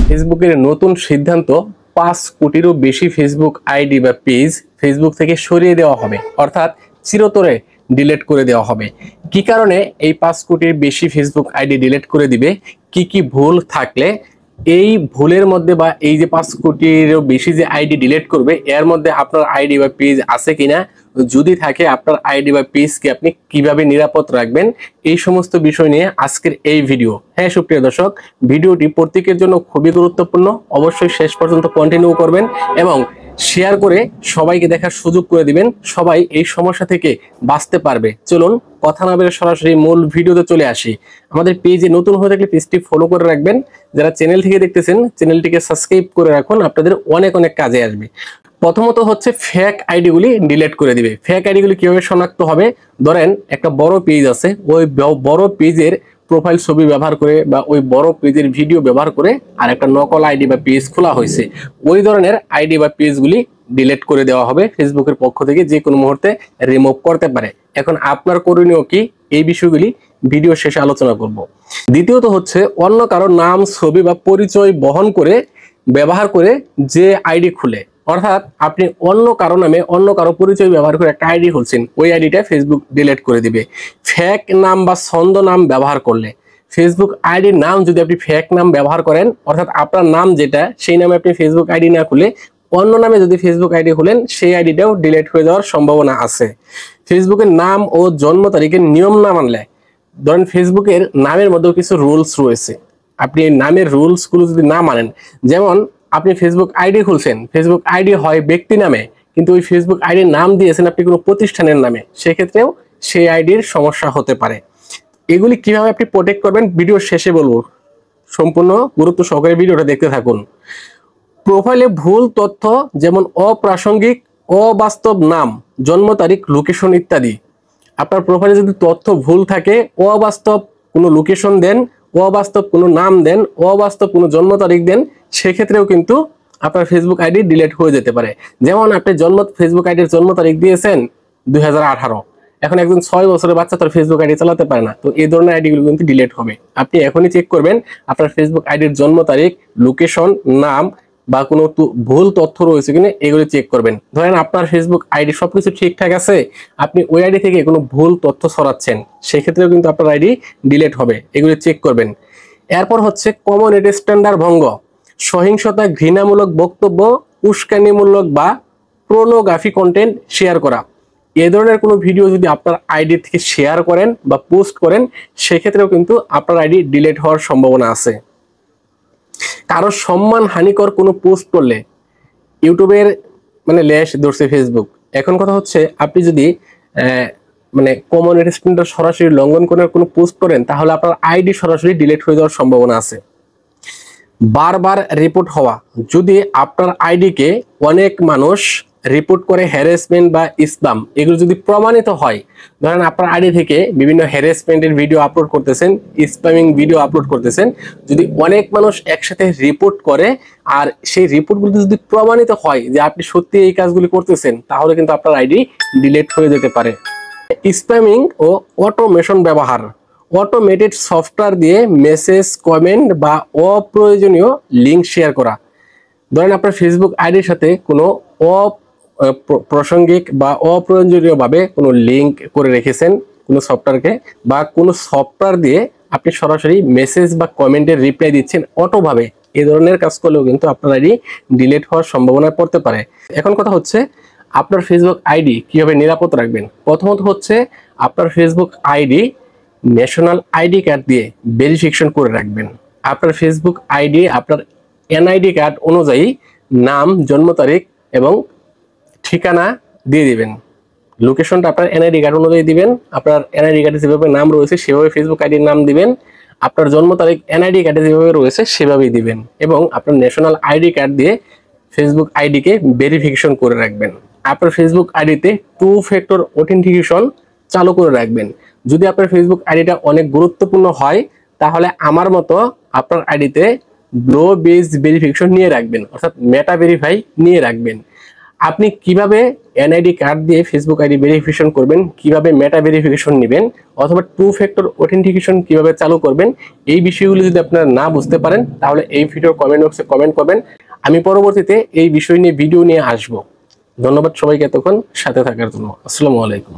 ফেসবুকের নতুন সিদ্ধান্ত 5 কোটিরও বেশি ফেসবুক আইডি বা পেজ ফেসবুক থেকে সরিয়ে দেওয়া হবে, অর্থাৎ চিরতরে ডিলিট করে দেওয়া হবে। কি কারণে এই 5 কোটির বেশি ফেসবুক আইডি ডিলিট করে দিবে, কি ভুল থাকলে এই ভুলের মধ্যে বা এই যে 5 কোটিরও বেশি যে আইডি ডিলিট করবে এর মধ্যে আপনার আইডি বা পেজ আছে কিনা, যদি থাকে আপনার আইডি বা পেজকে আপনি কিভাবে নিরাপদ রাখবেন, এই সমস্ত বিষয় নিয়ে আজকের এই ভিডিও। হ্যাঁ সুপ্রিয় দর্শক, ভিডিওটি প্রত্যেকের জন্য খুবই গুরুত্বপূর্ণ, অবশ্যই শেষ পর্যন্ত কন্টিনিউ করবেন এবং শেয়ার করে সবাইকে দেখার সুযোগ করে দিবেন, সবাই এই সমস্যা থেকে বাঁচতে পারবে। চলুন কথা না বলে সরাসরি মূল ভিডিওতে চলে আসি। আমাদের পেজে নতুন হয়ে থাকলে পেজটি ফলো করে রাখবেন, যারা চ্যানেল থেকে দেখতেছেন চ্যানেলটিকে সাবস্ক্রাইব করে রাখুন, আপনাদের অনেক কাজে আসবে। প্রথমত হচ্ছে ফেক আইডিগুলি ডিলিট করে দিবে। ফেক আইডিগুলি কিভাবে শনাক্ত হবে, ধরেন একটা বড় পেজ আছে, ওই বড় পেজের প্রোফাইল ছবি ব্যবহার করে বা ওই বড় পেজের ভিডিও ব্যবহার করে আর একটা নকল আইডি বা পেজ খোলা হয়েছে, ওই ধরনের আইডি বা পেজগুলি ডিলিট করে দেওয়া হবে। ফেসবুকের পক্ষ থেকে যে কোনো মুহূর্তে রিমুভ করতে পারে। এখন আপনার করণীয় কি, এই বিষয়গুলি ভিডিও শেষে আলোচনা করব। দ্বিতীয়ত হচ্ছে অন্য কারো নাম, ছবি বা পরিচয় বহন করে ব্যবহার করে যে আইডি খুলে, অর্থাৎ আপনি অন্য কারো নামে অন্য কারো পরিচয় ব্যবহার করে একটা আইডি খুলছেন, ওই আইডিটা ফেসবুক ডিলিট করে দিবে। ফেক নাম বা ছন্দ নাম ব্যবহার করলে, ফেসবুক আইডির নাম যদি আপনি ফেক নাম ব্যবহার করেন, অর্থাৎ আপনার নাম যেটা সেই নামে আপনি ফেসবুক আইডি না খুলে অন্য নামে যদি ফেসবুক আইডি খুলেন, সেই আইডিটাও ডিলিট হয়ে যাওয়ার সম্ভাবনা আছে। ফেসবুকের নাম ও জন্ম তারিখের নিয়ম না মানলে, ধরেন ফেসবুকের নামের মধ্যেও কিছু রুলস রয়েছে, আপনি এই নামের রুলসগুলো যদি না মানেন, যেমন আপনি ফেসবুক আইডি খুলছেন, ফেসবুক আইডি হয় ব্যক্তি নামে, কিন্তু ওই ফেসবুক আইডির নাম দিয়েছেন আপনি কোনো প্রতিষ্ঠানের নামে, সেক্ষেত্রেও সেই আইডির সমস্যা হতে পারে। এগুলি কিভাবে আপনি প্রোটেক্ট করবেন ভিডিও শেষে বলবো, সম্পূর্ণ গুরুত্ব সহকারে ভিডিওটা দেখতে থাকুন। প্রোফাইলে ভুল তথ্য যেমন অপ্রাসঙ্গিক, অবাস্তব নাম, জন্ম তারিখ, লোকেশন ইত্যাদি। আপনার প্রোফাইলে যদি তথ্য ভুল থাকে, অবাস্তব কোনো লোকেশন দেন, অবাস্তব কোনো নাম দেন, অবাস্তব কোনো জন্ম তারিখ দেন, সেক্ষেত্রেও কিন্তু আপনার ফেসবুক আইডি ডিলিট হয়ে যেতে পারে। যেমন আপনি ফেসবুক আইডির জন্ম তারিখ দিয়েছেন 2018, এখন একজন 6 বছরের বাচ্চা তার ফেসবুক আইডি চালাতে পারে না, তো এই ধরনের আইডিগুলো কিন্তু ডিলিট হবে। আপনি এখনই চেক করবেন আপনার ফেসবুক আইডির জন্ম তারিখ, লোকেশন, নাম বা কোনো ভুল তথ্য রয়েছে কিনা, এগুলো চেক করবেন। ধরেন আপনার ফেসবুক আইডি সবকিছু ঠিকঠাক আছে, আপনি ওই আইডি থেকে কোনো ভুল তথ্য ছড়াচ্ছেন, সেক্ষেত্রেও কিন্তু আপনার আইডি ডিলিট হবে, এগুলো চেক করবেন। এরপর হচ্ছে কমিউনিটি স্ট্যান্ডার্ড ভঙ্গ, সহিংসতা, ঘৃণামূলক বক্তব্য, উস্কানিমূলক বা পোর্নোগ্রাফি কন্টেন্ট শেয়ার করা। এই ধরনের কোনো ভিডিও যদি আপনার আইডি থেকে শেয়ার করেন বা পোস্ট করেন, সেক্ষেত্রেও কিন্তু আপনার আইডি ডিলিট হওয়ার সম্ভাবনা আছে। কারো সম্মান হানিকর কোনো পোস্ট করলে, ইউটিউবের লেশ ধরছে ফেসবুক। এখন কথা হচ্ছে আপনি যদি কমিউনিটি স্ট্যান্ডার্ড সরাসরি লঙ্ঘন করে কোনো পোস্ট করেন, তাহলে আপনার আইডি সরাসরি ডিলিট হয়ে যাওয়ার সম্ভাবনা আছে। বারবার রিপোর্ট হওয়া, যদি আপনার আইডিকে অনেক মানুষ রিপোর্ট করে হ্যারাসমেন্ট বা স্প্যাম, এগুলো যদি প্রমাণিত হয়, ধরেন আপনার আইডি থেকে বিভিন্ন হ্যারাসমেন্টের ভিডিও আপলোড করতেছেন, স্প্যামিং ভিডিও আপলোড করতেছেন, যদি অনেক মানুষ একসাথে রিপোর্ট করে আর সেই রিপোর্টগুলো যদি প্রমাণিত হয় যে আপনি সত্যি এই কাজগুলি করতেছেন, তাহলে কিন্তু আপনার আইডি ডিলিট হয়ে যেতে পারে। স্প্যামিং ও অটোমেশন ব্যবহার, অটোমেটেড সফটওয়্যার দিয়ে মেসেজ, কমেন্ট বা অপ্রয়োজনীয় লিঙ্ক শেয়ার করা। ধরেন আপনার ফেসবুক আইডির সাথে কোনো অপ্রাসঙ্গিক বা অপ্রয়োজনীয়ভাবে কোনো লিঙ্ক করে রেখেছেন কোনো সফটওয়্যারকে, বা কোনো সফটওয়্যার দিয়ে আপনি সরাসরি মেসেজ বা কমেন্টের রিপ্লাই দিচ্ছেন অটোভাবে, এই ধরনের কাজ করলেও কিন্তু আপনার আইডি ডিলিট হওয়ার সম্ভাবনা পড়তে পারে। এখন কথা হচ্ছে আপনার ফেসবুক আইডি কিভাবে নিরাপদ রাখবেন। প্রথমত হচ্ছে আপনার Facebook ID national ID card দিয়ে ভেরিফিকেশন করে রাখবেন। আপনার ফেসবুক আইডি আপনার এনআইডি কার্ড অনুযায়ী নাম, জন্ম তারিখ এবং ঠিকানা দিয়ে দিবেন। লোকেশনটা আপনার এনআইডি কার্ড অনুযায়ী দিবেন, আপনার এনআইডি কার্ডে যেভাবে নাম রয়েছে সেভাবে ফেসবুক আইডির নাম দিবেন, আপনার জন্ম তারিখ এনআইডি কার্ডে যেভাবে রয়েছে সেভাবেই দিবেন, এবং আপনার ন্যাশনাল আইডি কার্ড দিয়ে ফেসবুক আইডিকে ভেরিফিকেশন করে রাখবেন। আপনার ফেসবুক আইডিতে 2 ফ্যাক্টর অথেন্টিকেশন চালু করে রাখবেন। যদি আপনার ফেসবুক আইডিটা অনেক গুরুত্বপূর্ণ হয়, তাহলে আমার মতো আপনার আইডিতে ব্লো বেসড ভেরিফিকেশন নিয়ে রাখবেন, অর্থাৎ মেটা ভেরিফাই নিয়ে রাখবেন। আপনি কিভাবে এনআইডি কার্ড দিয়ে ফেসবুক আইডি ভেরিফিকেশন করবেন, কিভাবে মেটা ভেরিফিকেশন নেবেন, অথবা টু ফ্যাক্টর অথেন্টিকেশন কিভাবে চালু করবেন, এই বিষয়গুলো যদি আপনারা না বুঝতে পারেন তাহলে এই ভিডিওর কমেন্ট বক্সে কমেন্ট করবেন। আমি পরবর্তীতে এই বিষয় নিয়ে ভিডিও নিয়ে আসব। ধন্যবাদ সবাইকে এতক্ষণ সাথে থাকার জন্য। আসসালামু আলাইকুম।